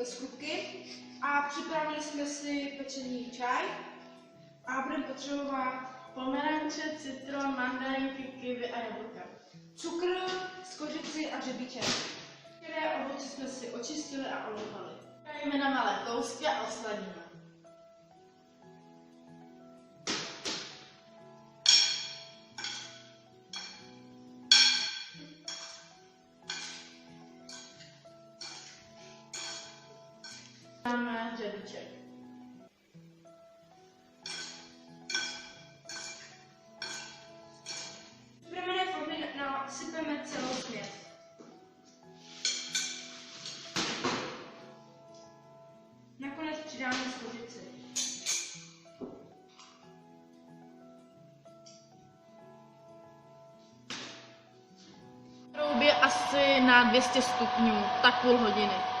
sklubky a připravili jsme si pečený čaj a budeme potřebovat pomeranče, citron, mandarinky, kiwi a jablka. cukr, skořici a řebíček. Některé ovoce jsme si očistili a oloupali. Dajme na malé kousky a osladíme. Dáme řebíček. V připravené formě nasypeme celou směs. Nakonec přidáme skořici. Troubě asi na 200 stupňů, tak půl hodiny.